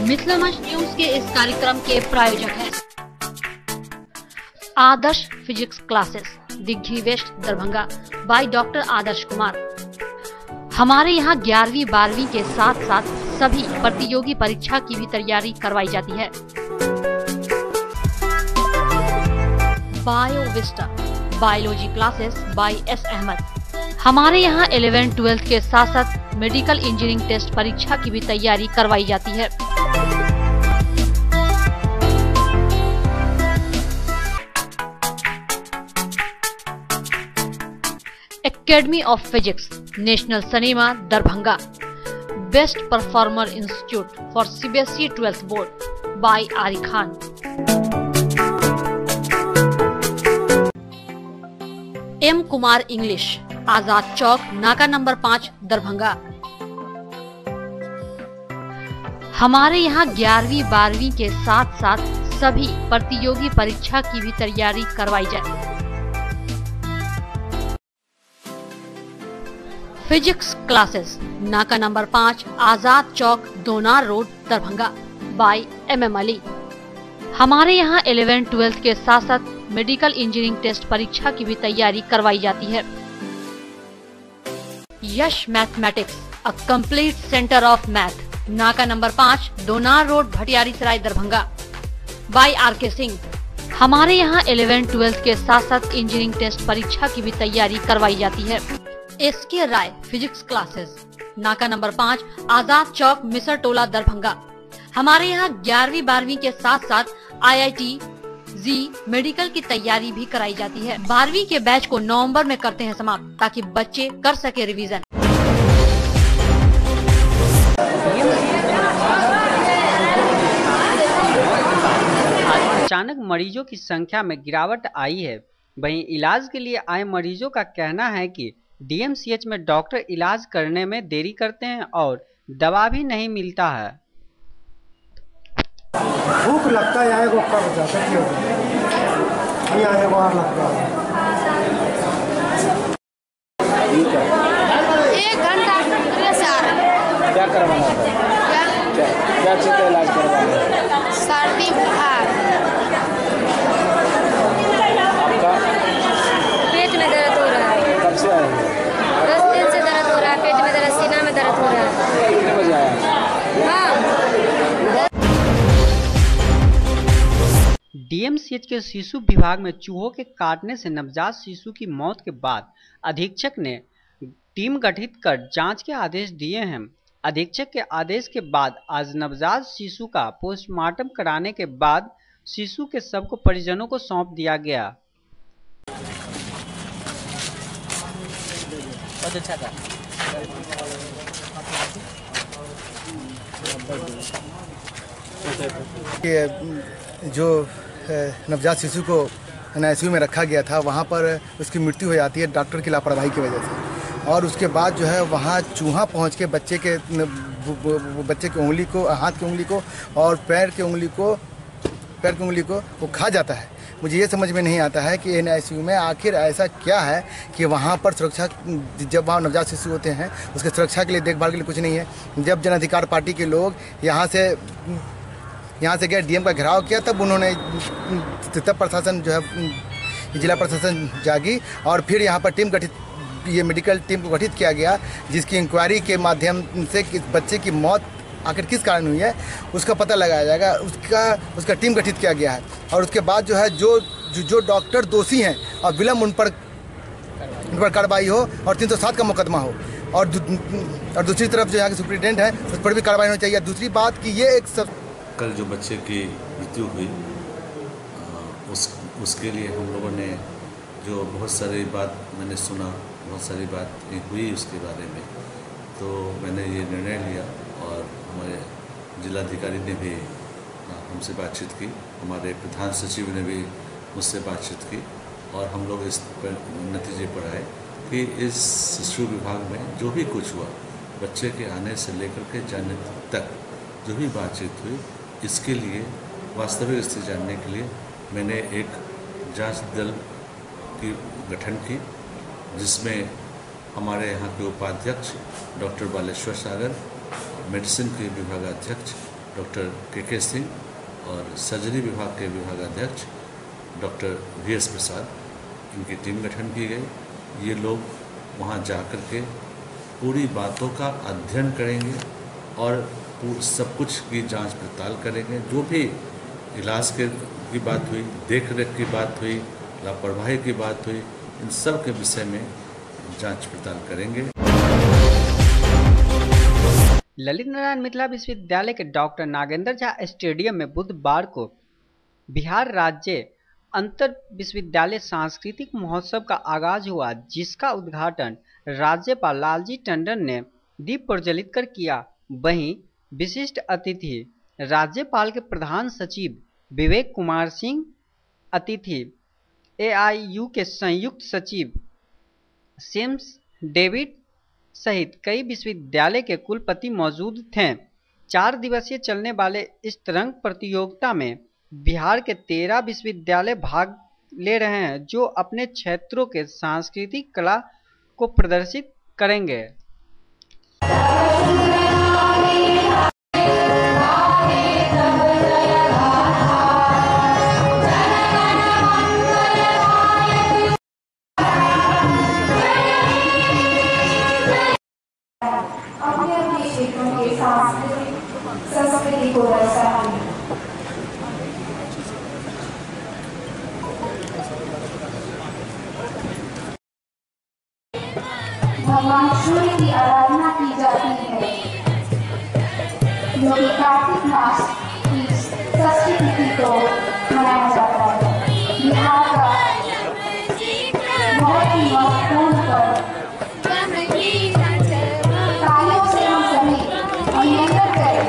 मिथिलामंच news के इस कार्यक्रम के प्रायोजक हैं Adarsh physics classes, Digghi west, Darbhanga by doctor Adarsh Kumar. हमारे यहाँ 11वीं 12वीं के साथ साथ सभी प्रतियोगी परीक्षा की भी तैयारी करवाई जाती है। Biovista biology classes by S Ahmad. हमारे यहाँ 11th 12th के साथ साथ मेडिकल इंजीनियरिंग टेस्ट परीक्षा की भी तैयारी करवाई जाती है। Academy of physics, national cinema, Darbhanga. Best performer institute for CBSE 12th board by Ari Khan. M Kumar English, Azad Chowk, नाका नंबर 5, दरभंगा। हमारे यहाँ 11वीं 12वीं के साथ साथ सभी प्रतियोगी परीक्षा की भी तैयारी करवाई जाए। फिजिक्स क्लासेस, नाका number 5, Azad Chowk, Donar road, Darbhanga by MM Ali. हमारे यहाँ 11th 12th के साथ साथ मेडिकल इंजीनियरिंग टेस्ट परीक्षा की भी तैयारी करवाई जाती है। Yash mathematics, a complete centre of math, नाका number 5, Donar road, Bhatiyari Sarai, Darbhanga by RK Singh. हमारे यहाँ 11th 12th के साथ साथ इंजीनियरिंग टेस्ट परीक्षा की भी तैयारी करवाई जाती है। SK राय फिजिक्स क्लासेस, नाका नंबर 5, आजाद चौक, मिसर टोला, दरभंगा। हमारे यहाँ 11वीं 12वीं के साथ साथ IIT जी मेडिकल की तैयारी भी कराई जाती है। 12वीं के बैच को नवंबर में करते हैं समाप्त ताकि बच्चे कर सके रिवीजन। अचानक मरीजों की संख्या में गिरावट आई है। वहीं इलाज के लिए आए मरीजों का कहना है कि DMCH में डॉक्टर इलाज करने में देरी करते हैं और दवा भी नहीं मिलता है। भूख लगता है आए वो कब जाता है नहीं आए वो लगता है 1 घंटा से आ रहा है। क्या करवाना है? क्या चीज़ का इलाज करवाना है? सर्दी बुखार, आपका पेट में दर्द हो रहा है। कब से आए हैं? 10 दिन से दर्द हो रहा है, पेट में दर्द, सीना में दर्द हो रहा है। कितने बजे आया? हाँ, DMCH के शिशु विभाग में चूहों के काटने से नवजात शिशु की मौत के बाद अधीक्षक ने टीम गठित कर जांच के आदेश दिए हैं। अधीक्षक के आदेश के बाद आज नवजात शिशु का पोस्टमार्टम कराने के बाद शिशु के शव को परिजनों को सौंप दिया गया। जो नवजात शिशु को NICU में रखा गया था वहाँ पर उसकी मृत्यु हो जाती है डॉक्टर की लापरवाही की वजह से। और उसके बाद जो है वहाँ चूहा पहुँच के बच्चे के उंगली को, हाथ की उंगली को और पैर की उंगली को वो खा जाता है। मुझे ये समझ में नहीं आता है कि NICU में आखिर ऐसा क्या है कि वहाँ पर सुरक्षा, जब वहाँ नवजात शिशु होते हैं उसके सुरक्षा के लिए, देखभाल के लिए कुछ नहीं है। जब जन अधिकार पार्टी के लोग यहाँ से गए, DM का घेराव किया, तब उन्होंने, तब प्रशासन जो है जिला प्रशासन जागी और फिर यहाँ पर ये मेडिकल टीम को गठित किया गया, जिसकी इंक्वायरी के माध्यम से इस बच्चे की मौत आखिर किस कारण हुई है उसका पता लगाया जाएगा। उसका टीम गठित किया गया है और उसके बाद जो है जो डॉक्टर दोषी हैं और विलम्ब उन पर कार्रवाई हो और 307 का मुकदमा हो। और दूसरी तरफ जो यहाँ के सुप्रिटेंडेंट है उस पर भी कार्रवाई होनी चाहिए। दूसरी बात कि ये एक कल जो बच्चे की मृत्यु हुई उसके लिए हम लोगों ने जो बहुत सारी बात मैंने सुना, बहुत सारी बात हुई उसके बारे में, तो मैंने ये निर्णय लिया और हमारे जिलाधिकारी ने भी हमसे बातचीत की, हमारे प्रधान सचिव ने भी मुझसे बातचीत की और हम लोग इस पर नतीजे पर आए कि इस शिशु विभाग में जो भी कुछ हुआ, बच्चे के आने से लेकर के जाने तक जो भी बातचीत हुई, इसके लिए वास्तविक स्थिति जानने के लिए मैंने एक जांच दल की गठन की, जिसमें हमारे यहाँ के उपाध्यक्ष डॉक्टर बालेश्वर सागर, मेडिसिन के विभागाध्यक्ष डॉक्टर के सिंह और सर्जरी विभाग के विभागाध्यक्ष डॉक्टर VS प्रसाद, इनकी टीम गठन की गई। ये लोग वहाँ जा कर के पूरी बातों का अध्ययन करेंगे और सब कुछ की जांच पड़ताल करेंगे। जो भी इलाज की बात हुई, देख रेख की बात हुई, लापरवाही की बात हुई, इन सब के विषय में जांच पड़ताल करेंगे। ललित नारायण मिथिला विश्वविद्यालय के डॉक्टर नागेंद्र झा स्टेडियम में बुधवार को बिहार राज्य अंतर विश्वविद्यालय सांस्कृतिक महोत्सव का आगाज हुआ, जिसका उद्घाटन राज्यपाल लालजी टंडन ने दीप प्रज्वलित कर किया। वहीं विशिष्ट अतिथि राज्यपाल के प्रधान सचिव विवेक कुमार सिंह, अतिथि AIU के संयुक्त सचिव सेम्स डेविड सहित कई विश्वविद्यालय के कुलपति मौजूद थे। 4 दिवसीय चलने वाले इस तरंग प्रतियोगिता में बिहार के 13 विश्वविद्यालय भाग ले रहे हैं, जो अपने क्षेत्रों के सांस्कृतिक कला को प्रदर्शित करेंगे। संस्कृति को दर्शाती भगवान सूर्य की आराधना की जाती है, जो कि कार्तिक मास की षष्ठी तिथि को मनाया जाता है। बिहार का बहुत ही महत्वपूर्ण पर्व, तालियों से हम सभी अभिनंदन करें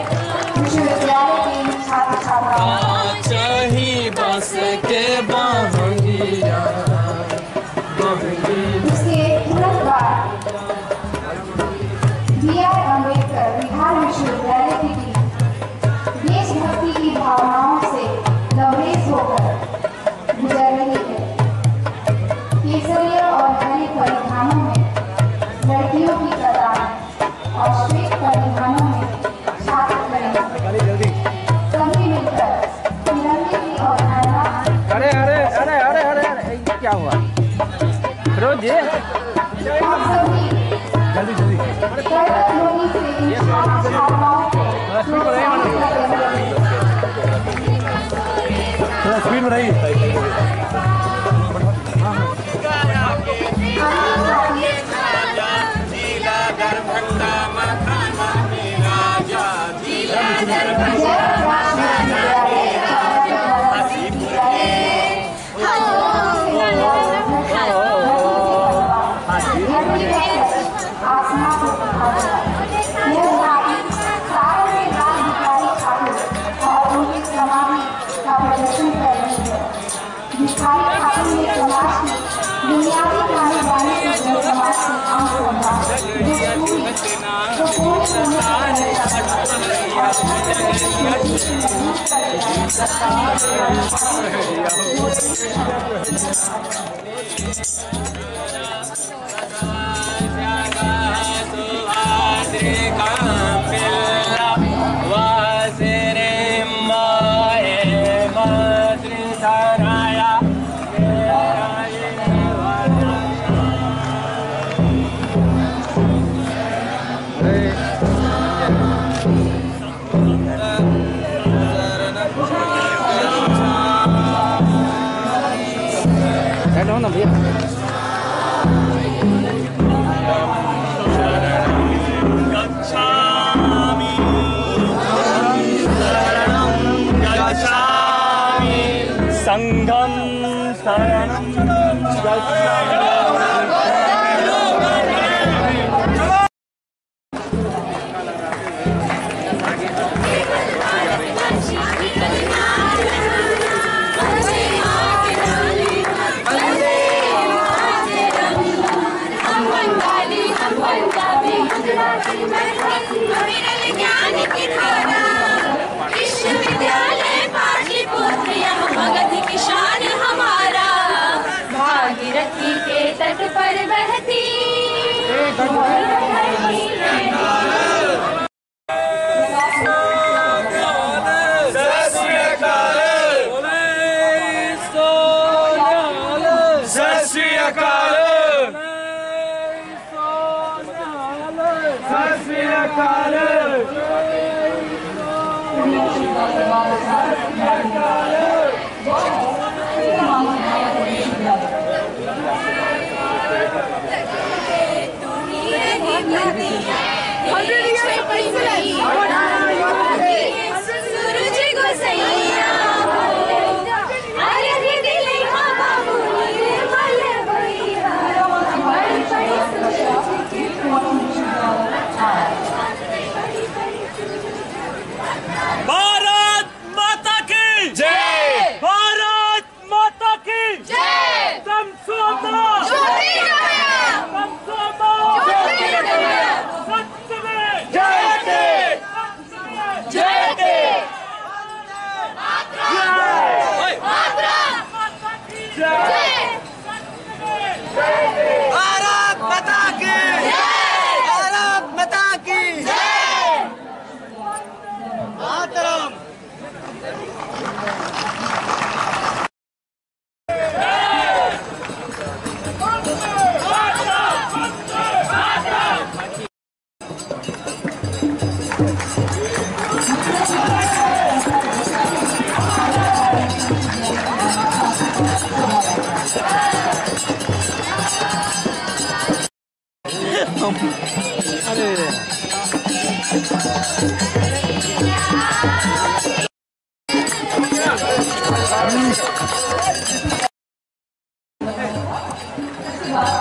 विश्वविद्यालय के छात्र छात्राओं। इसके तुरंत बाद BR अम्बेडकर बिहार विश्वविद्यालय की टीम देशभक्ति की भावनाओं से लबरेज होकर गुजर रही है। केसरिया और हरे परिधानों में लड़कियों की कतार और श्वेत परिधानों में छात्र करेंगे। सभी मिलकर तिरंगे की अवधारणा। अरे अरे अरे अरे अरे अरे क्या हुआ रोज ये हम सभी जल्दी जल्दी ध्वनि से इन छात्र छात्राओं को प्रोत्साहित करेंगे। थोड़ा स्पीड में रही। संगम शरणं गच्छामि। विश्वविद्यालय पाटलिपुत्र यह मगध की शान हमारा, भागीरथी के अकाल। सत श्री अकाल। भारत माता की जय। भारत माता की जय। समझौता सत्य में जय दे। जय दे। भारत माता की जय। भारत माता की जय। मातरम।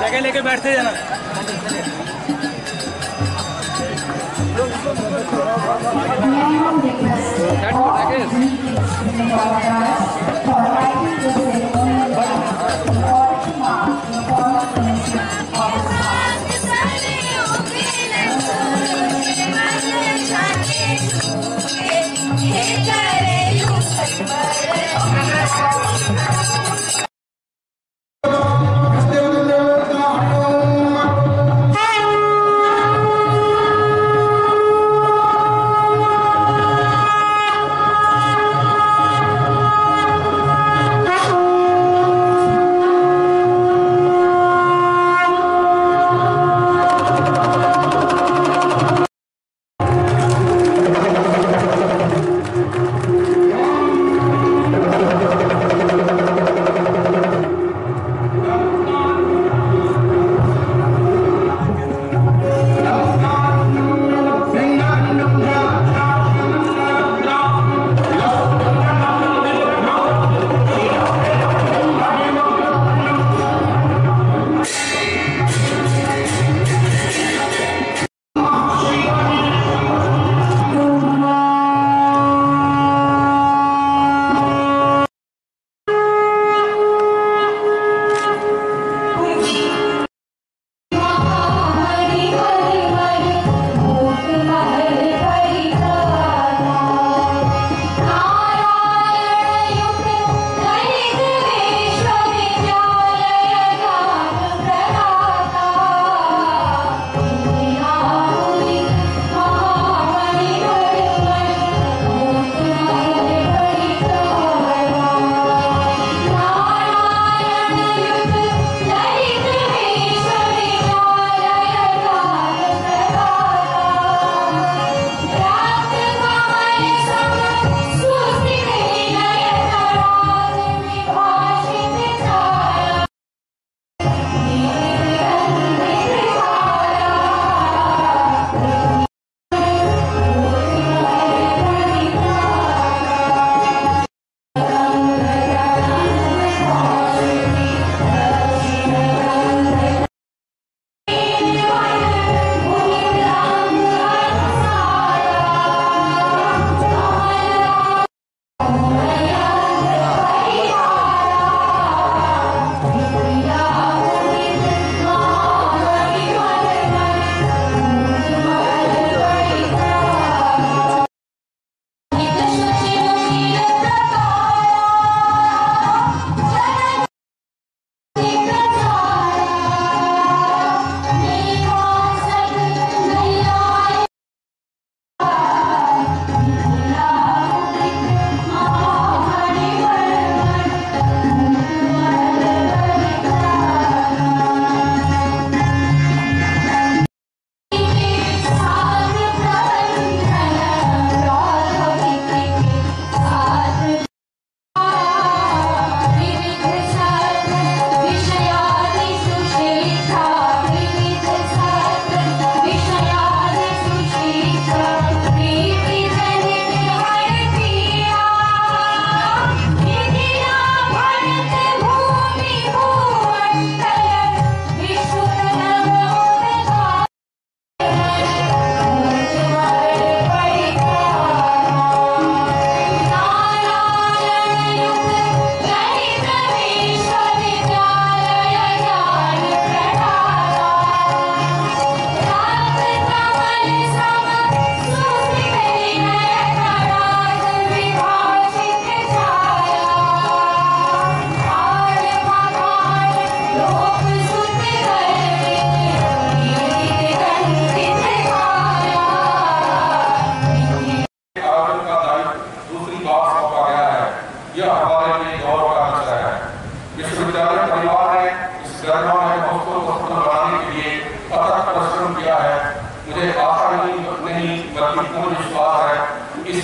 जगह लेके बैठते जाना।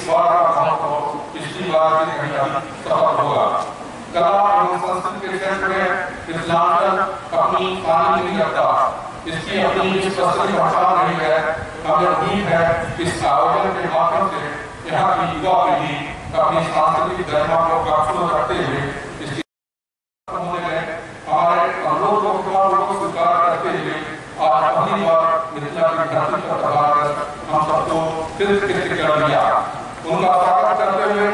बार का महोत्सव पिछली बार की कहीं सफल होगा। कला एवं संस्कृति के क्षेत्र में मिथिलांचल अपनी पानी नहीं रखता, इसकी अपनी स्पष्ट पहचान नहीं है। हमें उम्मीद है कि इस आयोजन के माध्यम से यहाँ की युवा पीढ़ी अपनी सांस्कृतिक गरिमा को कायम रखते हुए इसकी हमारे अनुरोध को स्वीकार करते हुए आज पहली बार मिथिला की धरती पर पधार हम सबको फिर कर दिया। उनका स्वागत करते हुए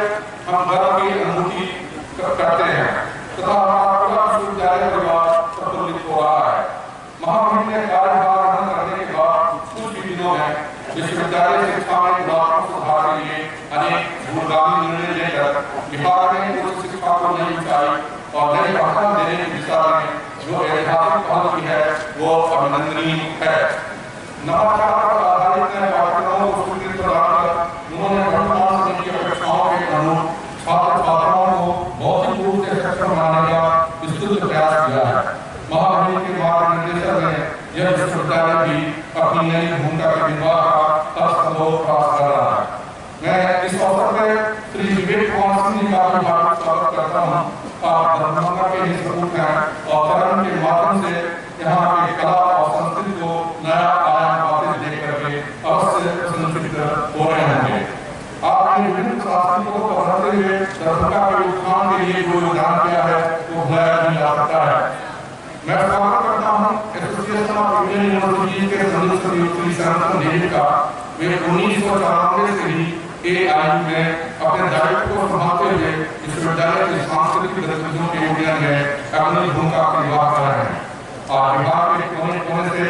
हम गर्व की अनुभूति करते हैं तथा हमारा पूरा विश्वविद्यालय परिवार प्रफुल्लित हो रहा है। महामहिम ने कार्यभार ग्रहण करने के बाद कुछ ही दिनों में विश्वविद्यालय शिक्षा में गुणात्मक सुधार के लिए अनेक दूरगामी निर्णय लेकर विभाग ने उच्च शिक्षा को नई ऊंचाई और नई पहचान देने की दिशा में जो ऐतिहासिक पहल की है वो अभिनंदनीय है। नवाचार पर आधारित नए पाठ्यक्रमों को स्वीकृत प्रदान कर उन्होंने वर्तमान समय की अपेक्षाओं के अनुरूप छात्र छात्राओं को भौतिक रूप से सक्षम बनाने का विस्तृत प्रयास किया है। महामहिम के मार्गदर्शन में यह विश्वविद्यालय भी अपनी नई भूमिका के निर्वाह का असंभव प्रयास कर रहा है। मैं इस अवसर पर श्री विवेक कुमार सिंह का भी हार्दिक स्वागत करता हूँ। आप दरभंगा के ही सपूत हैं और कर्म के माध्यम से यहाँ के कला और संस्कृति को नया आयाम पाते देख करके अवश्य संतुष्ट हो रहे होंगे। आपने विभिन्न शास्त्रों को पढ़ाते हुए दरभंगा के उत्थान के लिए जो योगदान किया है वो भुलाया नहीं जा सकता है। मैं स्वागत करता हूँ एसोसिएशन ऑफ इंडियन यूनिवर्सिटीज के संयुक्त श्री शरण देवी का। वे 1994 से ही AIU में अपने दायित्व को संभालते हुए विश्वविद्यालय की सांस्कृतिक गतिविधियों के योगदान में अपनी भूमिका का निर्वाह कर रहे हैं और विभाग के कोने से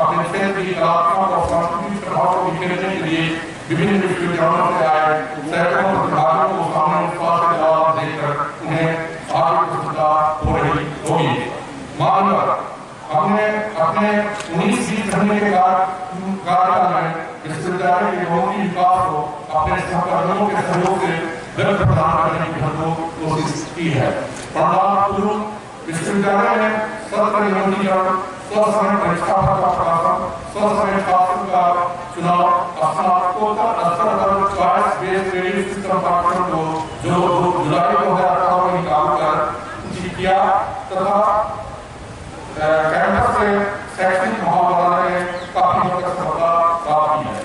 अपने क्षेत्र की कलात्मक और सांस्कृतिक प्रभाव को बिखेरने के लिए विभिन्न विश्वविद्यालयों से आए सैकड़ों प्रतिभागियों को सामने स्वास्थ्य लाभ देकर उन्हें आगे प्रस्तुता हो रही होगी। मानव हमने अपने 19-20 घंटे के कार्यकाल में विश्वविद्यालय के बहुमुखी विकास को अपने सहकर्मियों के सहयोग से गति प्रदान करने की भरपूर कोशिश की है। परिणामस्वरूप विश्वविद्यालय में सत्र निबंधीकरण, स्वसमय परीक्षा का प्रकाशन, स्वसमय छात्र का चुनाव, स्नातकोत्तर स्तर पर चॉइस बेस्ड क्रेडिट सिस्टम पाठ्यक्रम को जो 2 जुलाई 2018 में लागू कर किया तथा कैंपस से शैक्षणिक माहौल में काफी हद तक सफलता प्राप्त की है।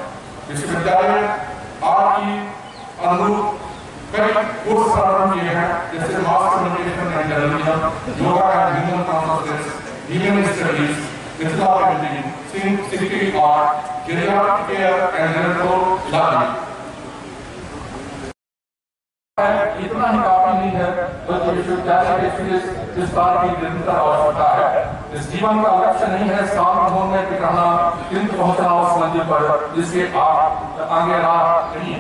विश्वविद्यालय आज की अनुरूप कई कोर्स प्रारंभ किए हैं जैसे mass communication and journalism, yoga and human consciousness, human studies, Mithila painting, city art, geriatric care and genital learning. इतना ही काफी नहीं है बल्कि विश्वविद्यालय के इस बार की निरंतर आवश्यकता है। इस जीवन का लक्ष्य नहीं है शांत होने के रहना किंतु पहुंचना उस मंजिल पर जिसके आप आगे राह नहीं।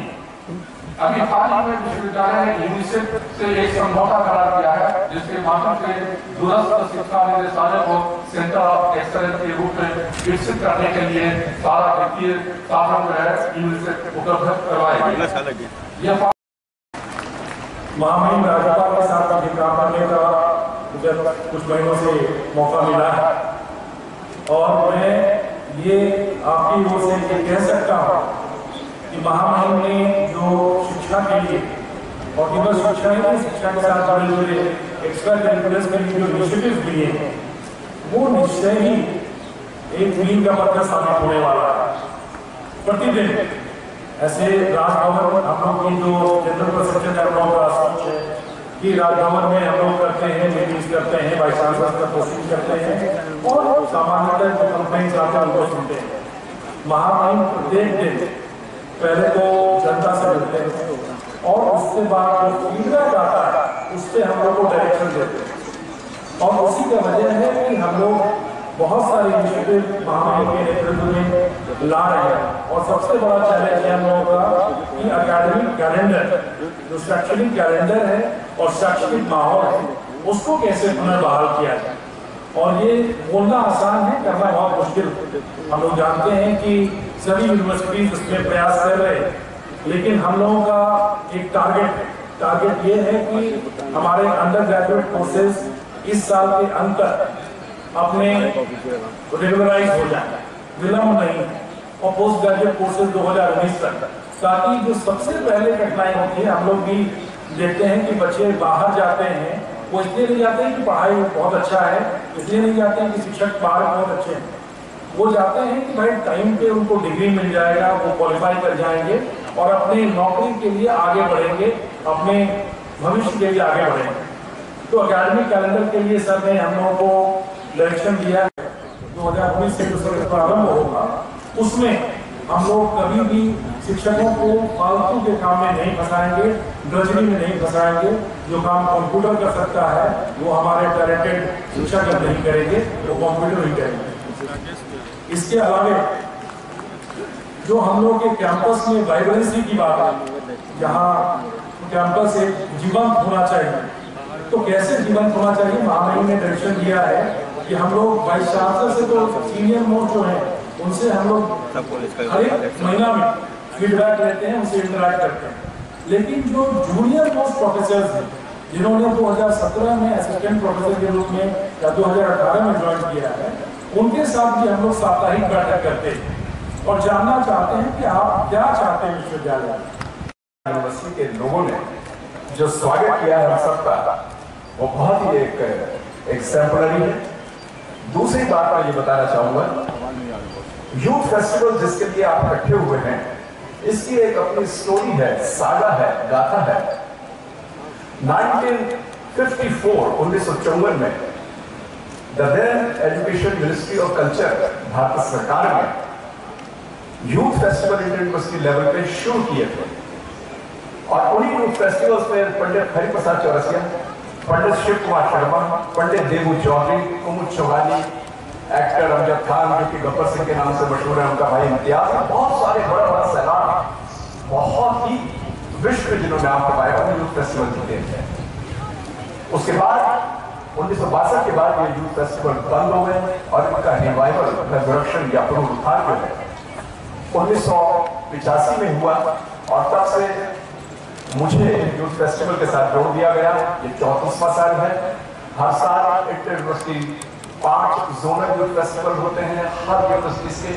अभी हाल ही में विश्वविद्यालय ने यूनिसेफ से एक समझौता करार किया है जिसके माध्यम से दूरस्थ शिक्षा निदेशालय को सेंटर ऑफ एक्सलेंस के रूप में विकसित करने के लिए सारा वित्तीय साधन जो है यूनिसेफ उपलब्ध करवाएगी। महामहिम राज्यपाल के साथ अभी काम करने का मुझे कुछ महीनों से मौका मिला है और मैं ये आपकी ओर से ये कह सकता हूँ कि महामहिम ने जो शिक्षा के लिए और केवल शिक्षा ही नहीं, शिक्षा के साथ जुड़े हुए एक्स्ट्रा करिकुलर के लिए जो इनिशिएटिव्स लिए हैं वो निश्चय ही एक मील का पत्थर साबित होने वाला है। प्रतिदिन ऐसे राजभवन हम लोग की जो जनरल परसेप्शन है हम लोग का सोच है कि राजभवन में हम लोग करते हैं, मीटिंग्स करते हैं, वाइस चांसलर का पोस्टिंग करते हैं और सामान्यतः जो कंप्लेंट्स आते हैं उनको सुनते हैं। महामहिम प्रत्येक दिन पहले तो जनता से मिलते हैं और उसके बाद जो फीडबैक आता है उससे हम लोग को डायरेक्शन देते हैं और उसी का वजह है कि हम लोग बहुत सारे इनिशिएटिव महामहिम के नेतृत्व में ला रहे हैं और सबसे बड़ा चैलेंज है हम लोगों का कि एकेडमिक कैलेंडर जो शैक्षणिक कैलेंडर है और शैक्षणिक माहौल है उसको कैसे पुनर्बहाल किया जाए। और ये बोलना आसान है, करना बहुत मुश्किल। हम लोग जानते हैं कि सभी यूनिवर्सिटीज इसमें प्रयास कर रहे हैं लेकिन हम लोगों का एक टारगेट ये है कि हमारे अंडर ग्रेजुएट कोर्सेज इस साल के अंत तक अपने रेगुलराइज हो जाए, विलंब नहीं, और पोस्ट ग्रेजुएट कोर्सेज 2019 तक ताकि जो सबसे पहले कठिनाई होती है, हम लोग भी देखते हैं कि बच्चे बाहर जाते हैं, वो इसलिए नहीं जाते हैं कि पढ़ाई बहुत अच्छा है, इसलिए नहीं जाते हैं कि शिक्षक बाहर बहुत अच्छे हैं, वो जाते हैं कि भाई टाइम पे उनको डिग्री मिल जाएगा, वो क्वालिफाई कर जाएंगे और अपनी नौकरी के लिए आगे बढ़ेंगे, अपने भविष्य के लिए आगे बढ़ेंगे। तो एकेडमिक कैलेंडर के लिए सर ने हम लोगों को डायरेक्शन दिया है। 2019 से जो सत्र प्रारंभ होगा उसमें हम लोग कभी भी शिक्षकों को फालतू के काम में नहीं फंसाएंगे, ड्रजरी में नहीं फंसाएंगे। जो काम कंप्यूटर कर सकता है वो हमारे टैलेंटेड शिक्षक नहीं करेंगे, वो कंप्यूटर ही करेंगे। इसके अलावा जो हम लोग के कैंपस में वाइब्रेंसी की बात है, जहाँ कैंपस एक जीवंत होना चाहिए, तो कैसे जीवंत होना चाहिए, महामहिम ने डायरेक्शन दिया है कि हम लोग वाइस चांसलर से तो सीनियर मोस्ट जो है उनसे हम लोग हर एक महीना में फीडबैक लेते हैं, उनसे इंटरैक्ट करते हैं। लेकिन जो जूनियर मोस्ट प्रोफेसर हैं जिन्होंने 2017 में असिस्टेंट प्रोफेसर के रूप में या 2018 में ज्वाइन किया है, उनके साथ भी हम लोग साप्ताहिक बैठक करते हैं और जानना चाहते हैं कि आप क्या चाहते हैं विश्वविद्यालय में। यूनिवर्सिटी के लोगों ने जो स्वागत किया है हम सबका, वो बहुत ही एक एग्जाम्पलरी है। दूसरी बात मैं ये बताना चाहूंगा, यूथ फेस्टिवल जिसके लिए आप इकट्ठे हुए हैं, इसकी एक अपनी स्टोरी है, सागा है, गाथा है। 1954 में the then education ministry of culture Bharat सरकार ने youth festival inter university level पे शुरू किए थे और उन्हीं यूथ फेस्टिवल्स में पंडित हरिप्रसाद चौरसिया, पंडित शिव कुमार शर्मा, पंडित देवू चौधरी, कुमुद चौहानी, एक्टर अमजद खान जो कि गब्बर सिंह के नाम से मशहूर है, उनका भाई इम्तियाज, बहुत सारे बड़ा बड़ा सैलाब, बहुत ही विश्व जिन्होंने नाम कमाया यूथ फेस्टिवल जीते थे। उसके बाद 1962 के बाद ये यूथ फेस्टिवल बंद हो गए और इनका रिवाइवल, रेजरेक्शन या पुनरुत्थान जो है 1985 में हुआ और तब से मुझे यूथ फेस्टिवल के साथ जोड़ दिया गया। ये 34वां साल है। हर साल inter university 5 zonal youth festival होते हैं हर यूनिवर्सिटी से,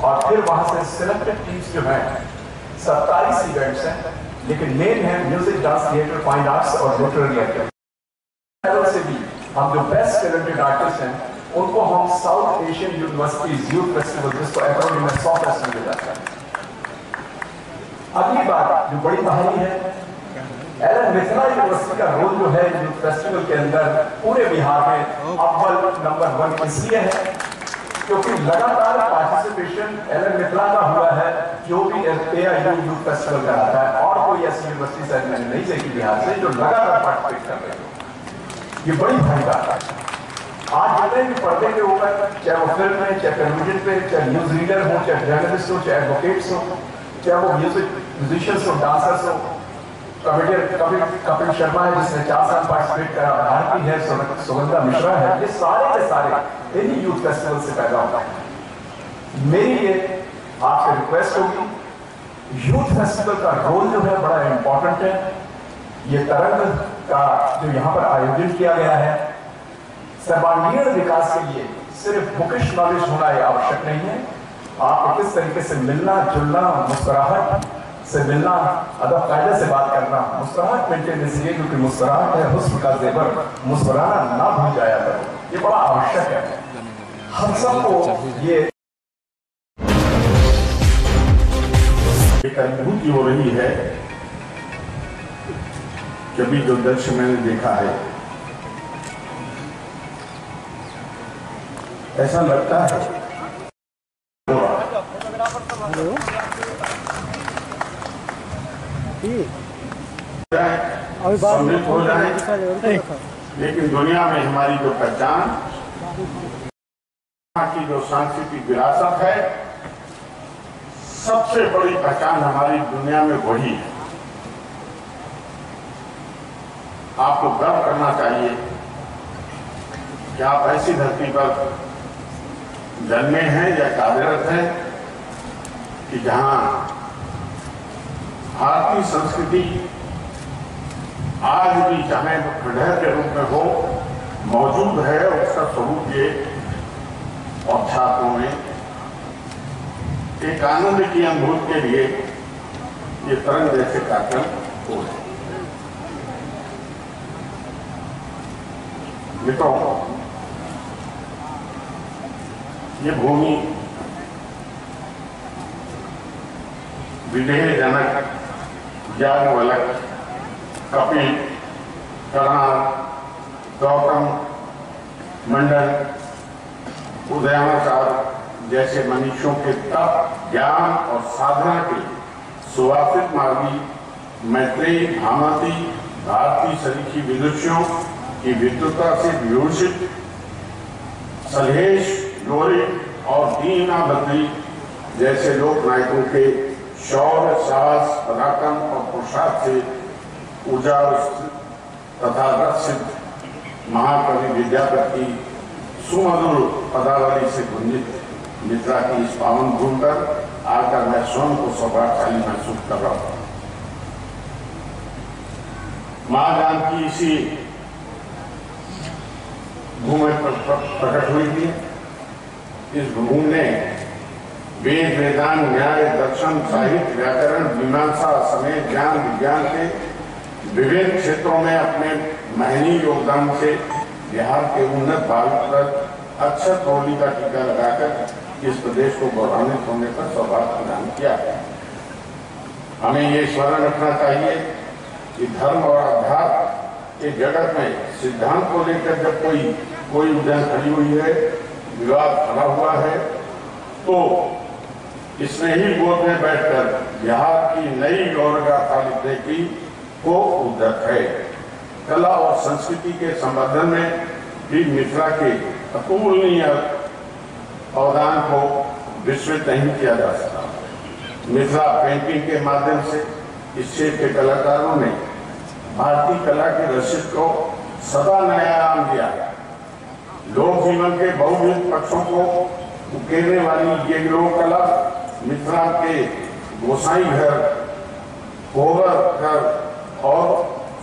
और फिर वहां से सिलेक्टेड टीम्स जो हैं 27 इवेंट्स हैं, लेकिन मेन है music, dance, theatre, fine arts और लिटरेरी एक्टिविटी से भी हम जो बेस्ट टैलेंटेड आर्टिस्ट हैं उनको हम south Asian universities youth festival, जिसको एक्रोनिम में सॉफ्ट किया जाता है। अगली बात जो बड़ी कहानी है, एलन मिथिला यूनिवर्सिटी का रोल जो है यूथ फेस्टिवल के अंदर पूरे बिहार में अव्वल नंबर 1 इसलिए है क्योंकि लगातार पार्टिसिपेशन एलन मिथिला का हुआ है, जो भी AIU यूथ फेस्टिवल कराता है, और कोई ऐसी यूनिवर्सिटी शायद मैंने नहीं देखी बिहार से जो लगातार पार्टिसिपेट कर रही हो। ये बड़ी भारी बात है। आज जितने भी पर्दे के ऊपर, चाहे वो फिल्म में, चाहे टेलीविजन पे, चाहे न्यूज रीडर हो, चाहे जर्नलिस्ट हो, चाहे एडवोकेट्स हो, चाहे वो म्यूजिशियंस हो, डांसर्स हो, कपिल शर्मा है जिसने 4 साल पार्टिसिपेट करा, भारती है, सुगंधा मिश्रा है, ये सारे के सारे इन्हीं यूथ फेस्टिवल से पैदा होता है। मेरी ये आपसे रिक्वेस्ट होगी, यूथ फेस्टिवल का रोल जो है बड़ा इंपॉर्टेंट है। ये तरंग का जो यहाँ पर आयोजन किया गया है, सर्वांगीण विकास के लिए सिर्फ बुकिश नॉलेज होना आवश्यक नहीं है। आपको किस तरीके से मिलना जुलना, मुस्कुराहट से मिलना, अदब कायदे से बात करना, मुस्कुराहट मेंटेन इसलिए क्योंकि मुस्कुराहट है हुस्न का जेवर, मुस्कुराना ना भूल जाया करो, ये बड़ा आवश्यक है हम सबको। ये एक अनुभूति हो रही है कि अभी जो दृश्य मैंने देखा है, ऐसा लगता है समृद्ध हो जाए, लेकिन दुनिया में हमारी जो पहचान की जो सांस्कृतिक विरासत है, सबसे बड़ी पहचान हमारी दुनिया में वही है। आपको गर्व करना चाहिए कि आप ऐसी धरती पर जन्मे हैं या कार्यरत हैं कि जहां भारतीय संस्कृति आज भी चाहे वो खंडहर के रूप में हो मौजूद है। उसका स्वरूप ये और छात्रों में एक आनंद की अनुभूति के लिए ये तरंग जैसे कार्यक्रम हो रहे। मित्रों, ये भूमि विदेह जनक, याज्ञवल्क्य, कपिल, कर्णाद, गौतम, मंडल, उदयनाचार्य जैसे मनीषियों के तप, ज्ञान और साधना के सुवासित मार्गी मैत्रेयी, भामती, भारती सरीखी विदुषियों की विद्वता से विभूषित सलहेश, लोरी और दीनाबद्री जैसे लोक नायकों के शौर्य, साहस, पराक्रम और पुरुषार्थ से ऊर्जावस्थ तथा रसिद्ध महाकवि विद्यापति सुमधुर पदावली से गुंजित मिथिला की इस पावन भूमि पर आकर मैं स्वयं को सौभाग्यशाली महसूस कर रहा हूं। मां जानकी इसी भूमि पर प्रकट हुई थी। इस भूमि ने वेद, वेदांत, न्याय, दर्शन, साहित्य, व्याकरण, मीमांसा समेत ज्ञान विज्ञान के विभिन्न क्षेत्रों में अपने महनीय योगदान से बिहार के उन्नत भारत पर अक्षर प्रौढ़ी का टीका लगाकर इस प्रदेश को गौरवान्वित होने पर सौभाग्य प्रदान किया है। हमें ये स्मरण रखना चाहिए कि धर्म और अध्यात्म के जगत में सिद्धांत को लेकर जब कोई उलझन खड़ी हुई है, विवाद खड़ा हुआ है, तो इसमें ही गोद में बैठकर बिहार की नई गौरवगाथा लिखने की को उद्यत है। कला और संस्कृति के संवर्धन में भी मिथिला के अतुलनीय अवदान को विस्मृत नहीं किया जा सकता। मिथिला पेंटिंग के माध्यम से इस क्षेत्र के कलाकारों ने भारतीय कला के रसिद को सदा नया आयाम दिया। लोक जीवन के बहुविध पक्षों को उकेरने वाली ये लोक कला मिथिला के गोसाई घर, कोहबर घर और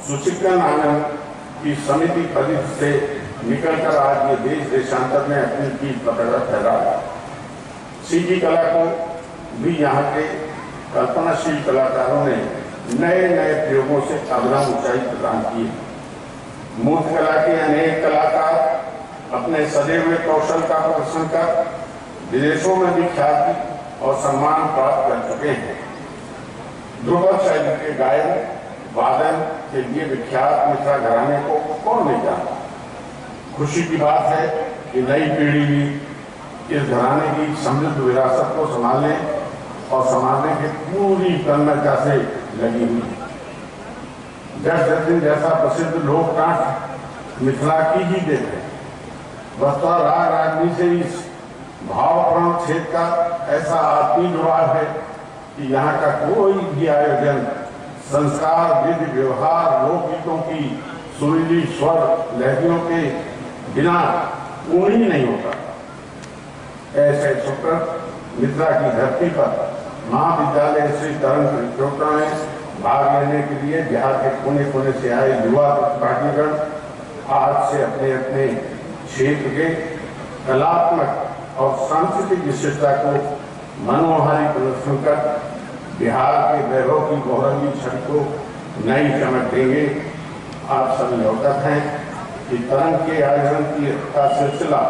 सुचिकन आनंद की समिति परिधि से निकलकर आज ये देश देशांतर में अपनी की पकड़ फैला। सीधी कला को भी यहाँ के कल्पनाशील कलाकारों ने नए नए प्रयोगों से अग्रम ऊंचाई प्रदान की है। मूर्त कला के अनेक कलाकार अपने सजे हुए कौशल का प्रदर्शन कर विदेशों में भी ख्याति और सम्मान प्राप्त कर चुके हैं। ध्रुपद शैली के गायन वादन के लिए विख्यात मिथिला घराने को कौन नहीं जानता। खुशी की बात है कि नई पीढ़ी भी इस घराने की समृद्ध विरासत को संभालने और संभालने की पूरी तन्मयता से लगी हुई है। जस जतिन जैसा प्रसिद्ध लोक नाट्य मिथिला की ही देन है। वस्तुतः राग रागनी से इस भावपूर्ण क्षेत्र का ऐसा आत्मीय जुड़ाव है कि यहाँ का कोई भी आयोजन संस्कार, विधि, व्यवहार, लोकगीतों की सुरीली स्वर लहरियों के बिना पूर्ण ही नहीं होता। ऐसे सुकृत मिथिला की धरती पर महाविद्यालय श्री तरंग प्रतियोगिता में भाग लेने के लिए बिहार के कोने कोने से आए युवा प्रतिभागीगण आज से अपने अपने क्षेत्र के कलात्मक और सांस्कृतिक विशेषता को मनोहारी प्रदर्शन कर बिहार के वैभव की गौरवी छवि को नई चमक देंगे। आप सभी अवगत हैं कि तरंग के आयोजन का सिलसिला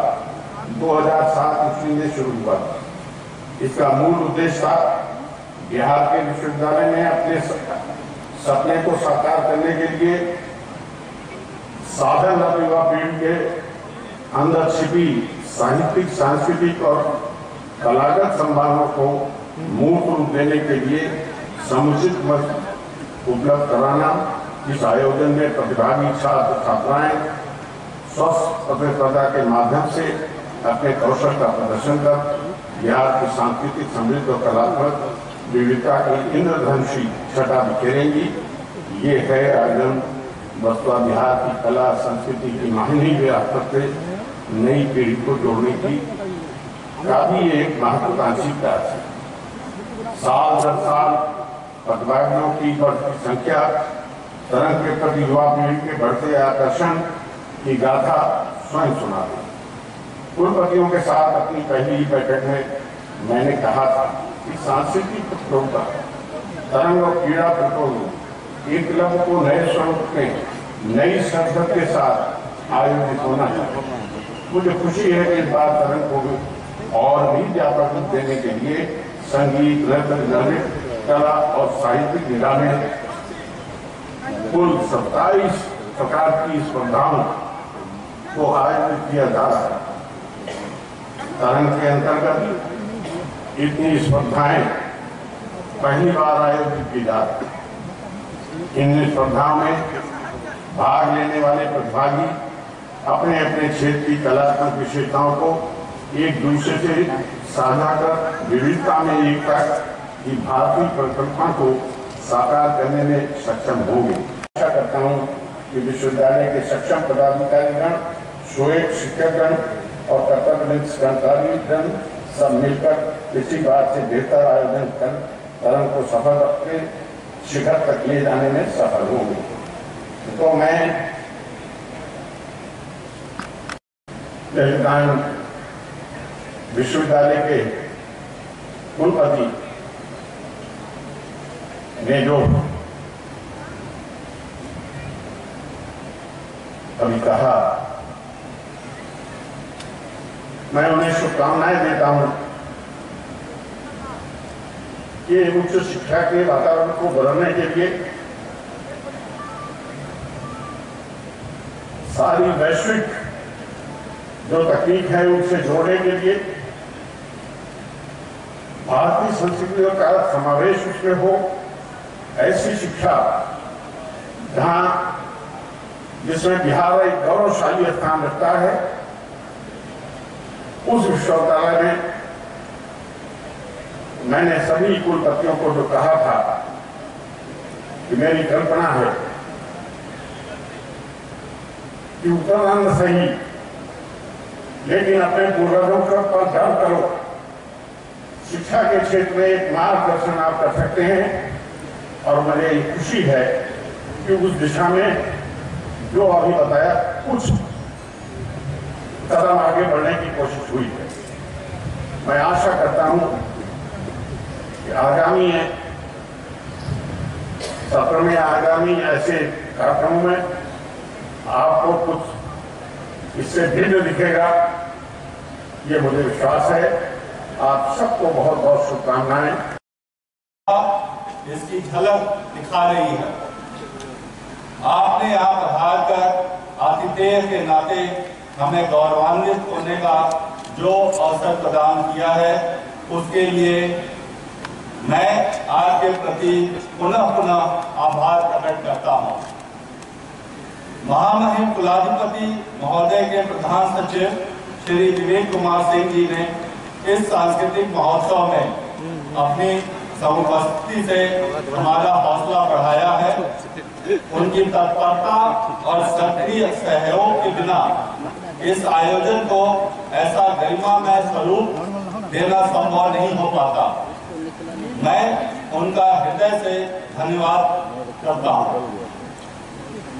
2007 ईस्वी में शुरू हुआ। इसका मूल उद्देश्य था बिहार के विश्वविद्यालय में अपने सपने को साकार करने के लिए साधन युवा पीढ़ी के अंदर छिपी साहित्यिक, सांस्कृतिक और कलागत संभावनाओं को मूर्त रूप देने के लिए समुचित मंच उपलब्ध कराना। इस आयोजन में प्रतिभागी छात्र छात्राएं स्वस्थ प्रतिस्पर्धा के माध्यम से अपने कौशल का प्रदर्शन कर बिहार की सांस्कृतिक समृद्ध और कलात्मक विविधता की इंद्रधनुषी छटा बिखेरेंगी। ये है आयोजन वस्तुतः बिहार की कला संस्कृति की महंगी विरासत से नई पीढ़ी को जोड़ने की का भी एक महत्वाकांक्षी प्रयास है। साल दर साल प्रतिभागियों की बढ़ती संख्या तरंग के प्रति युवा पीढ़ी के बढ़ते आकर्षण की गाथा स्वयं सुना दी। कुलपतियों के साथ अपनी पहली बैठक में मैंने कहा था कि सांस्कृतिक प्रतियोगिता तरंग और क्रीड़ा प्रतियोगी एकलव्य को नए स्वरूप में नई संस्कृत के साथ आयोजित होना है। मुझे खुशी है कि इस बार तरंग को भी और भी व्यापक रूप देने के लिए संगीत, नृत्य, गणित, कला और साहित्यिक विधा में कुल 27 प्रकार की स्पर्धाओं को आयोजित किया जा रहा है। तरंग के अंतर्गत इतनी स्पर्धाएं पहली बार आयोजित की जा रही है। इन स्पर्धाओं में भाग लेने वाले प्रतिभागी अपने अपने क्षेत्र की कलात्मक विशेषताओं को एक दूसरे से साझा कर विविधता में एकता की भारतीय परिकल्पना को साकार करने में सक्षम होंगे। आशा करता हूं कि विश्वविद्यालय के सक्षम पदाधिकारीगण, स्वयं शिक्षकगण और कर्तव्यनिष्ठ कर्मचारीगण सब मिलकर इसी बात से बेहतर आयोजन कर तरंग को सफल अपने शिखर तक ले जाने में सफल होंगे। तो मैं विश्वविद्यालय के कुलपति ने जो अभी कहा, मैं उन्हें शुभकामनाएं देता हूं कि उच्च शिक्षा के वातावरण को बढ़ाने के लिए सारी वैश्विक जो तकनीक है उनसे जोड़ने के लिए भारतीय संस्कृति का समावेश उसमें हो, ऐसी शिक्षा जहां जिसमें बिहार एक गौरवशाली स्थान रखता है, उस विश्वविद्यालय में मैंने सभी कुलपतियों को जो कहा था कि मेरी कल्पना है कि उत्तराखंड सही लेकिन अपने पूर्वजों पर ध्यान करो। शिक्षा के क्षेत्र में एक मार्गदर्शन आप कर सकते हैं और मुझे खुशी है कि उस दिशा में जो अभी बताया कुछ कदम आगे बढ़ने की कोशिश हुई है। मैं आशा करता हूं कि आगामी सत्र में, आगामी ऐसे कार्यक्रमों में आपको कुछ इससे भिन्न दिखेगा, ये मुझे विश्वास है। आप सबको बहुत बहुत शुभकामनाएं। इसकी झलक दिखा रही है। आपने यहाँ पधार कर आतिथेय के नाते हमें गौरवान्वित होने का जो अवसर प्रदान किया है, उसके लिए मैं आपके प्रति पुनः पुनः आभार प्रकट करता हूँ। महामहिम कुलाधिपति महोदय के प्रधान सचिव श्री विवेक कुमार सिंह जी ने इस सांस्कृतिक महोत्सव में अपनी समुपस्थिति से हमारा हौसला बढ़ाया है। उनकी तत्परता और सक्रिय सहयोग के बिना इस आयोजन को ऐसा गरिमामय स्वरूप देना संभव नहीं हो पाता। मैं उनका हृदय से धन्यवाद करता हूँ।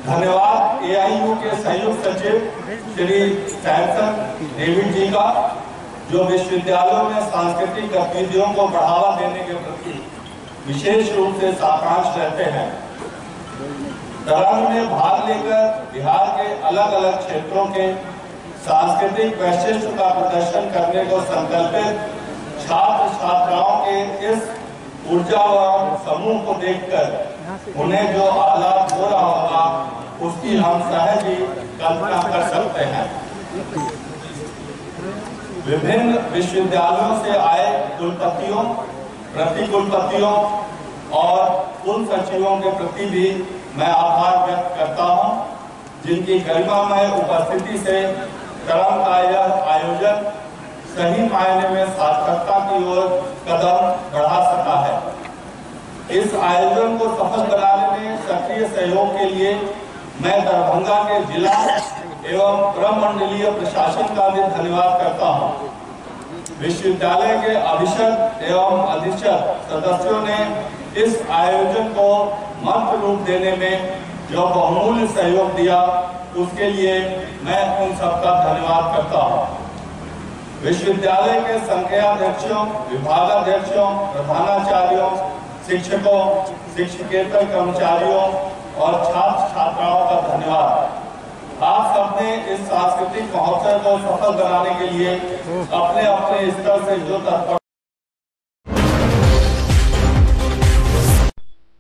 धन्यवाद AIU के संयुक्त सचिव श्री सैमसन डेविड जी का, जो विश्वविद्यालयों में सांस्कृतिक गतिविधियों को बढ़ावा देने के प्रति विशेष रूप से साकांक्ष रहते हैं। तरंग में भाग लेकर बिहार के अलग अलग क्षेत्रों के सांस्कृतिक वैशिष्ट्य का प्रदर्शन करने को संकल्पित छात्र छात्राओं के इस ऊर्जावान समूह को देखकर उन्हें जो आह्लाद हो रहा होगा, उसकी हम सहज ही कल्पना कर सकते हैं। विभिन्न विश्वविद्यालयों से आए कुलपतियों, प्रति कुलपतियों और कुल सचिवों के प्रति भी मैं आभार व्यक्त करता हूं, जिनकी गरिमामय उपस्थिति से तरंग का यह आयोजन सही मायने में सार्थकता की ओर कदम बढ़ा सका है। इस आयोजन को सफल बनाने में सक्रिय सहयोग के लिए मैं दरभंगा के जिला एवं प्रमंडलीय प्रशासन का भी धन्यवाद करता हूँ। विश्वविद्यालय के अधीक्षक एवं अधीक्षक सदस्यों ने इस आयोजन को मंत्र रूप देने में जो बहुमूल्य सहयोग दिया, उसके लिए मैं उन सबका धन्यवाद करता हूँ। विश्वविद्यालय के संकायाध्यक्षों, विभागाध्यक्षों, प्रधानाचार्यों, शिक्षकों, शिक्षकेतर कर्मचारियों और छात्र छात्राओं का धन्यवाद। आप सबने इस सांस्कृतिक महोत्सव को सफल बनाने के लिए अपने अपने स्तर से जो तत्पर।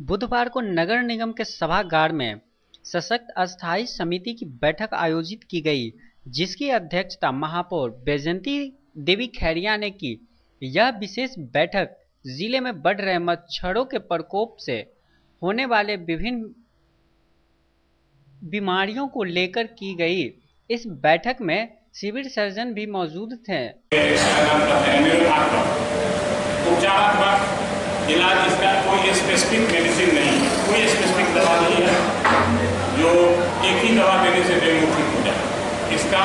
बुधवार को नगर निगम के सभागार में सशक्त अस्थायी समिति की बैठक आयोजित की गई, जिसकी अध्यक्षता महापौर बैजंती देवी खैरिया ने की। यह विशेष बैठक जिले में बढ़ रहे मच्छरों के प्रकोप से होने वाले विभिन्न बीमारियों को लेकर की गई। इस बैठक में सिविल सर्जन भी मौजूद थे। इलाज इसका कोई स्पेसिफिक मेडिसिन नहीं, कोई स्पेसिफिक दवा नहीं है जो एक ही दवा देने से डेंगू ठीक हो जाए। इसका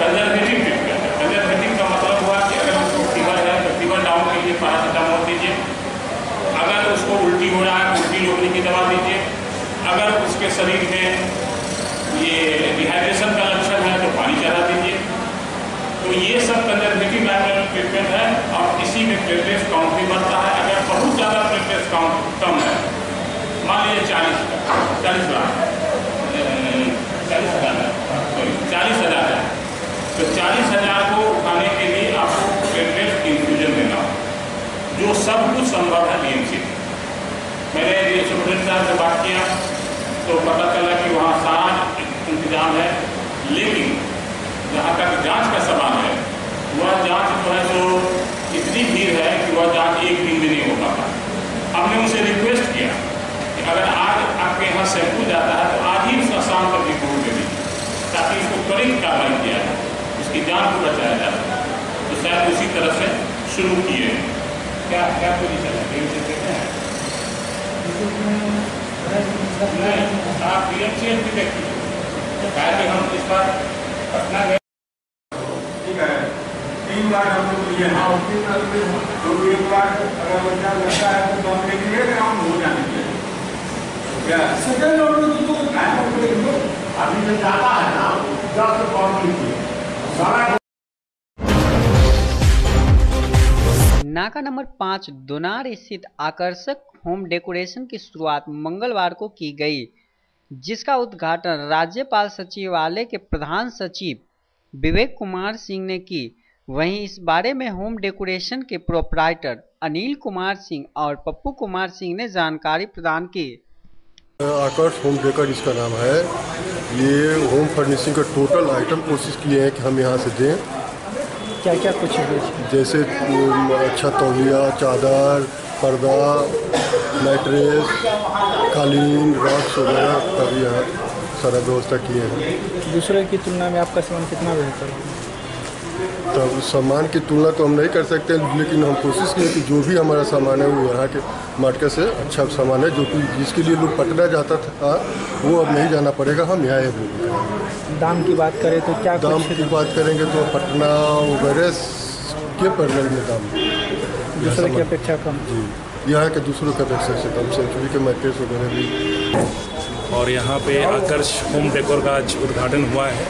कंजर्वेटिव ट्रीटमेंट है। कंजर्वेटिव का मतलब हुआ कि अगर उसको फीवर है तो फीवर डाउन के लिए पैरासीटामोल दीजिए, अगर उसको उल्टी हो रहा है उल्टी रोकने की दवा दीजिए, अगर उसके शरीर में ये डिहाइड्रेशन का लक्षण है तो पानी चढ़ा दीजिए। तो ये सब कंजर्वेटिव ट्रीटमेंट है और इसी में प्लेटलेट्स काउंट भी बढ़ता है। अगर बहुत ज़्यादा प्लेटलेट्स काउंट कम है, मान लीजिए 40 लाख 40,000 है, तो 40,000 को उठाने के लिए आपको प्लेटलेट इन्फ्यूजन देना हो, जो सब कुछ संभव है डीएमसी। मैंने सुप्रीम साहब से बात किया तो पता चला कि वहाँ सारा इंतजाम है, लेकिन जहाँ तक जांच का सवाल है वह जांच जो है तो इतनी भीड़ है कि वह जांच एक दिन में नहीं हो पाता। हमने उनसे रिक्वेस्ट किया कि अगर आज आपके यहाँ सैंपल जाता है तो आज ही उसका शाम तक रिपोर्ट दे दीजिए, ताकि इसको त्वरित कार्रवाई किया जाए, उसकी जांच को बचाया जाए। तो शायद उसी तरह से शुरू किए। क्या क्या पोजीशन है डीएमसी हैं? आप डीएमसी भी देखिए, कि हम इस बार पटना गए 3 लाख हम लोग लिए हैं, तो 1 लाख अगर बच्चा लगता है तो हम लेंगे काम हो जाने के क्या सेकेंड ऑर्डर तो अभी जो जाता है ना जस्ट कॉल कीजिए सारा। नाका नंबर 5 दोनार स्थित आकर्षक होम डेकोरेशन की शुरुआत मंगलवार को की गई, जिसका उद्घाटन राज्यपाल सचिवालय के प्रधान सचिव विवेक कुमार सिंह ने की। वहीं इस बारे में होम डेकोरेशन के प्रोपराइटर अनिल कुमार सिंह और पप्पू कुमार सिंह ने जानकारी प्रदान की। आकर्ष होम डेकोर इसका नाम है। ये होम फर्निशिंग का टोटल आइटम कोशिश किए हैं कि हम यहाँ से दें। क्या क्या कुछ है? जैसे अच्छा तौलिया, चादर, पर्दा, मैट्रेस, कालीन, रॉड्स वगैरह का भी यहाँ सारा व्यवस्था किए हैं। दूसरे की तुलना में आपका सामान कितना बेहतर है? तो सामान की तुलना तो हम नहीं कर सकते, लेकिन हम कोशिश किए कि जो भी हमारा सामान है वो यहाँ के मार्केट से अच्छा सामान है, जो कि जिसके लिए लोग पटना जाता था वो अब नहीं जाना पड़ेगा, हम यहाँ अवेलेबल। दाम की बात करें तो क्या दाम की बात करेंगे तो पटना वगैरह के पैरेलल में दाम दूसरे की अपेक्षा कम जी, यहाँ के दूसरों की अपेक्षा से कम। सेंचुरी के मैट्रेस वगैरह भी। और यहाँ पे आकर्ष होम डेकोर का आज उद्घाटन हुआ है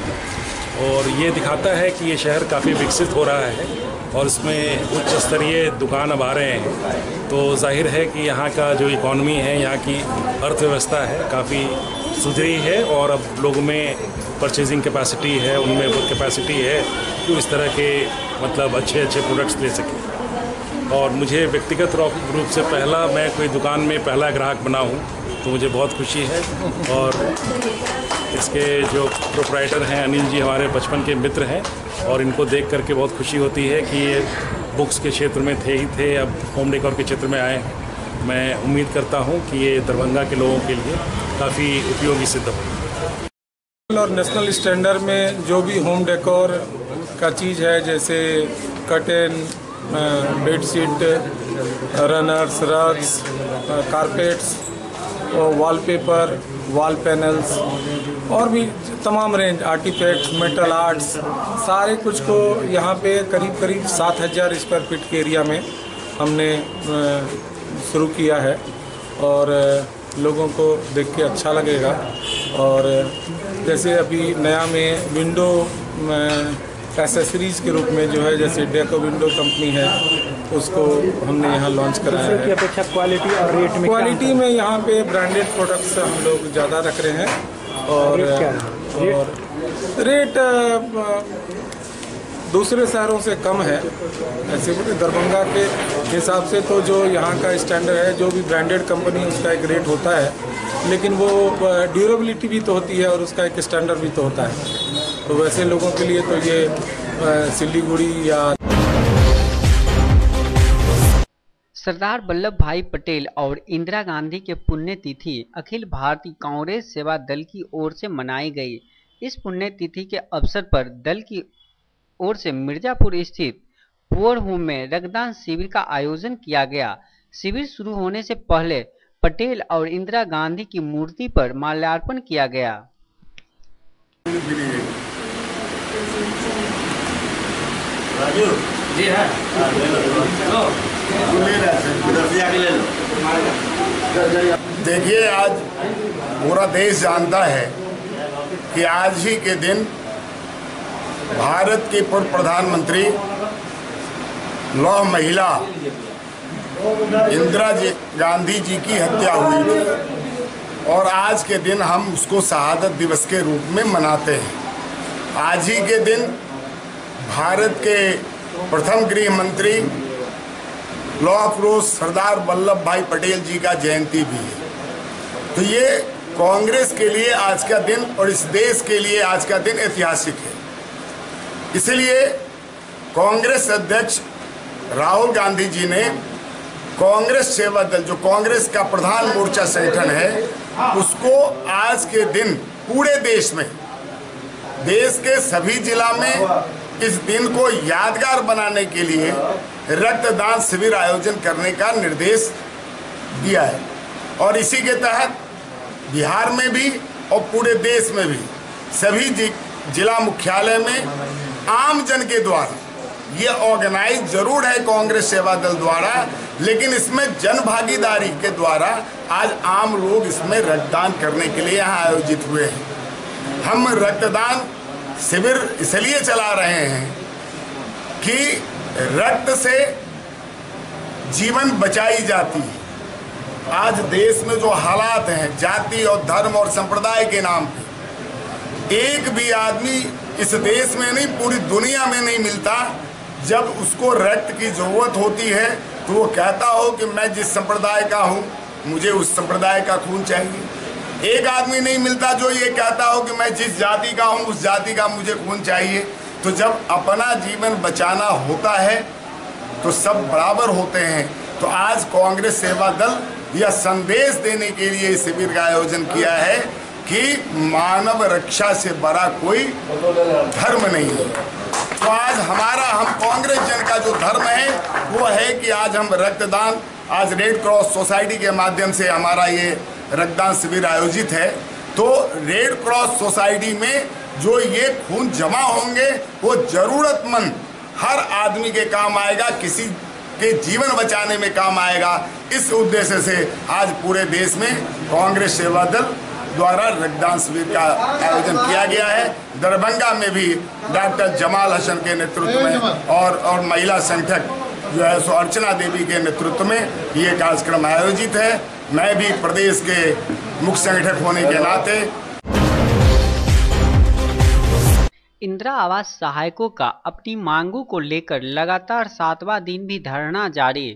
और ये दिखाता है कि ये शहर काफ़ी विकसित हो रहा है और इसमें उच्च स्तरीय दुकान अब आ रहे हैं। तो जाहिर है कि यहाँ का जो इकॉनमी है, यहाँ की अर्थव्यवस्था है, काफ़ी सुधरी है और अब लोगों में परचेजिंग कैपेसिटी है, उनमें वो कैपेसिटी है कि इस तरह के मतलब अच्छे अच्छे प्रोडक्ट्स ले सकें। और मुझे व्यक्तिगत रूप से मैं कोई दुकान में पहला ग्राहक बना हूँ, तो मुझे बहुत खुशी है। और इसके जो प्रोपराइटर हैं अनिल जी हमारे बचपन के मित्र हैं और इनको देख करके बहुत खुशी होती है कि ये बुक्स के क्षेत्र में थे, अब होम डेकोर के क्षेत्र में आए हैं। मैं उम्मीद करता हूँ कि ये दरभंगा के लोगों के लिए काफ़ी उपयोगी सिद्ध हो। और नेशनल स्टैंडर्ड में जो भी होम डेकोर का चीज़ है, जैसे curtain, bedsheet, runners, rugs, carpets, wallpaper, wall panels और भी तमाम रेंज, आर्टिफैक्ट्स, मेटल आर्ट्स, सारे कुछ को यहाँ पे करीब करीब 7,000 स्क्वायर फीट के एरिया में हमने शुरू किया है और लोगों को देख के अच्छा लगेगा। और जैसे अभी नया में विंडो एसेसरीज़ के रूप में जो है, जैसे डेको विंडो कंपनी है, उसको हमने यहाँ लॉन्च कराया दूसरों की है। अपेक्षा क्वालिटी और रेट में क्वालिटी में यहाँ पे ब्रांडेड प्रोडक्ट्स हम लोग ज़्यादा रख रहे हैं और रेट क्या है? रेट दूसरे शहरों से कम है। ऐसे दरभंगा के हिसाब से तो जो यहाँ का स्टैंडर्ड है, जो भी ब्रांडेड कंपनी है उसका एक रेट होता है, लेकिन वो ड्यूरेबिलिटी भी तो होती है और उसका एक स्टैंडर्ड भी तो होता है। तो वैसे लोगों के लिए तो ये सिलीगुड़ी या सरदार वल्लभ भाई पटेल और इंदिरा गांधी के पुण्यतिथि अखिल भारतीय कांग्रेस सेवा दल की ओर से मनाई गई। इस पुण्यतिथि के अवसर पर दल की ओर से मिर्जापुर स्थित पुअर होम में रक्तदान शिविर का आयोजन किया गया। शिविर शुरू होने से पहले पटेल और इंदिरा गांधी की मूर्ति पर माल्यार्पण किया गया। जी है देखिए, आज पूरा देश जानता है कि आज ही के दिन भारत की पूर्व प्रधानमंत्री लौह महिला इंदिरा गांधी जी की हत्या हुई थी और आज के दिन हम उसको शहादत दिवस के रूप में मनाते हैं। आज ही के दिन भारत के प्रथम गृह मंत्री लौह पुरुष सरदार वल्लभ भाई पटेल जी का जयंती भी है। तो ये कांग्रेस के लिए आज का दिन और इस देश के लिए आज का दिन ऐतिहासिक है। इसलिए कांग्रेस अध्यक्ष राहुल गांधी जी ने कांग्रेस सेवा दल, जो कांग्रेस का प्रधान मोर्चा संगठन है, उसको आज के दिन पूरे देश में, देश के सभी जिला में इस दिन को यादगार बनाने के लिए रक्तदान शिविर आयोजन करने का निर्देश दिया है। और इसी के तहत बिहार में भी और पूरे देश में भी सभी जिला मुख्यालय में आम जन के द्वारा, ये ऑर्गेनाइज जरूर है कांग्रेस सेवा दल द्वारा, लेकिन इसमें जन भागीदारी के द्वारा आज आम लोग इसमें रक्तदान करने के लिए यहाँ आयोजित हुए हैं। हम रक्तदान शिविर इसलिए चला रहे हैं कि रक्त से जीवन बचाई जाती है। आज देश में जो हालात हैं, जाति और धर्म और संप्रदाय के नाम पे, एक भी आदमी इस देश में नहीं, पूरी दुनिया में नहीं मिलता जब उसको रक्त की जरूरत होती है तो वो कहता हो कि मैं जिस संप्रदाय का हूँ मुझे उस संप्रदाय का खून चाहिए। एक आदमी नहीं मिलता जो ये कहता हो कि मैं जिस जाति का हूँ उस जाति का मुझे खून चाहिए। तो जब अपना जीवन बचाना होता है तो सब बराबर होते हैं। तो आज कांग्रेस सेवा दल यह संदेश देने के लिए इस शिविर का आयोजन किया है कि मानव रक्षा से बड़ा कोई धर्म नहीं है। तो आज हम कांग्रेस जन का जो धर्म है वो है कि आज हम रक्तदान, आज रेड क्रॉस सोसाइटी के माध्यम से हमारा ये रक्तदान शिविर आयोजित है। तो रेड क्रॉस सोसाइटी में जो ये खून जमा होंगे वो जरूरतमंद हर आदमी के काम आएगा, किसी के जीवन बचाने में काम आएगा। इस उद्देश्य से आज पूरे देश में कांग्रेस सेवा दल द्वारा रक्तदान शिविर का आयोजन किया गया है। दरभंगा में भी डॉक्टर जमाल हसन के नेतृत्व में और महिला संगठक जो है सो अर्चना देवी के नेतृत्व में ये कार्यक्रम आयोजित है। मैं भी प्रदेश के मुख्य संगठक होने के नाते इंदिरा आवास सहायकों का अपनी मांगों को लेकर लगातार 7वां दिन भी धरना जारी।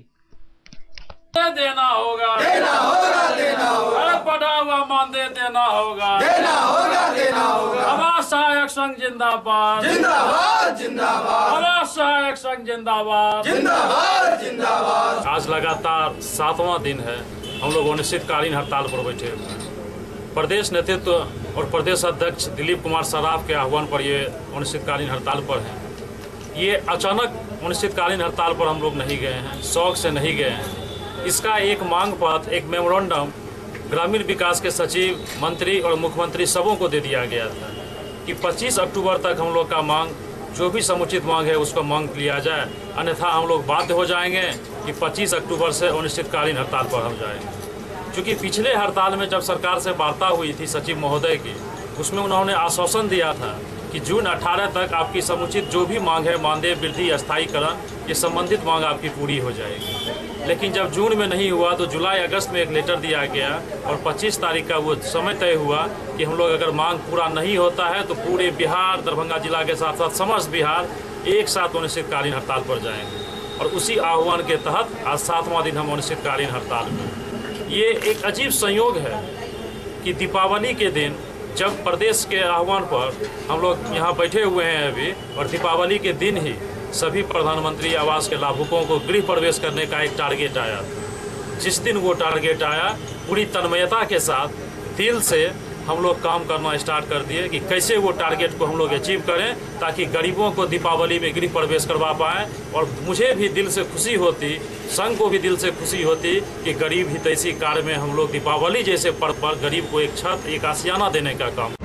देना होगा, देना होगा, देना होगा, पढ़ा हुआ मानदेय देना होगा, देना होगा, देना होगा। आवास सहायक संघ जिंदाबाद, जिंदाबाद, जिंदाबाद। आवास सहायक संघ जिंदाबाद, जिंदाबाद, जिंदाबाद। आज लगातार 7वां दिन है, हम लोग अनिश्चितकालीन हड़ताल पर बैठे हुए हैं। प्रदेश नेतृत्व और प्रदेश अध्यक्ष दिलीप कुमार सराफ के आह्वान पर ये अनिश्चितकालीन हड़ताल पर हैं। ये अचानक अनिश्चितकालीन हड़ताल पर हम लोग नहीं गए हैं, शौक से नहीं गए हैं। इसका एक मांग पत्र, एक मेमोरेंडम ग्रामीण विकास के सचिव, मंत्री और मुख्यमंत्री सबों को दे दिया गया था कि 25 अक्टूबर तक हम लोग का मांग, जो भी समुचित मांग है उसको मांग लिया जाए, अन्यथा हम लोग बाध्य हो जाएंगे कि 25 अक्टूबर से अनिश्चितकालीन हड़ताल पर हम जाएंगे। क्योंकि पिछले हड़ताल में जब सरकार से वार्ता हुई थी सचिव महोदय की, उसमें उन्होंने आश्वासन दिया था कि जून 18 तक आपकी समुचित जो भी मांग है, मानदेय वृद्धि, अस्थायीकरण, ये संबंधित मांग आपकी पूरी हो जाएगी। लेकिन जब जून में नहीं हुआ तो जुलाई अगस्त में एक लेटर दिया गया और 25 तारीख का वो समय तय हुआ कि हम लोग अगर मांग पूरा नहीं होता है तो पूरे बिहार, दरभंगा जिला के साथ साथ समस्त बिहार एक साथ अनिश्चितकालीन हड़ताल पर जाएंगे। और उसी आह्वान के तहत आज 7वां दिन हम अनिश्चितकालीन हड़ताल में। ये एक अजीब संयोग है कि दीपावली के दिन जब प्रदेश के आह्वान पर हम लोग यहाँ बैठे हुए हैं अभी, और दीपावली के दिन ही सभी प्रधानमंत्री आवास के लाभुकों को गृह प्रवेश करने का एक टारगेट आया। जिस दिन वो टारगेट आया, पूरी तन्मयता के साथ दिल से हम लोग काम करना स्टार्ट कर दिए कि कैसे वो टारगेट को हम लोग अचीव करें ताकि गरीबों को दीपावली में गृह प्रवेश करवा पाएँ। और मुझे भी दिल से खुशी होती, संघ को भी दिल से खुशी होती कि गरीब हितैषी कार्य में हम लोग दीपावली जैसे पर्व पर गरीब को एक छत, एक आशियाना देने का काम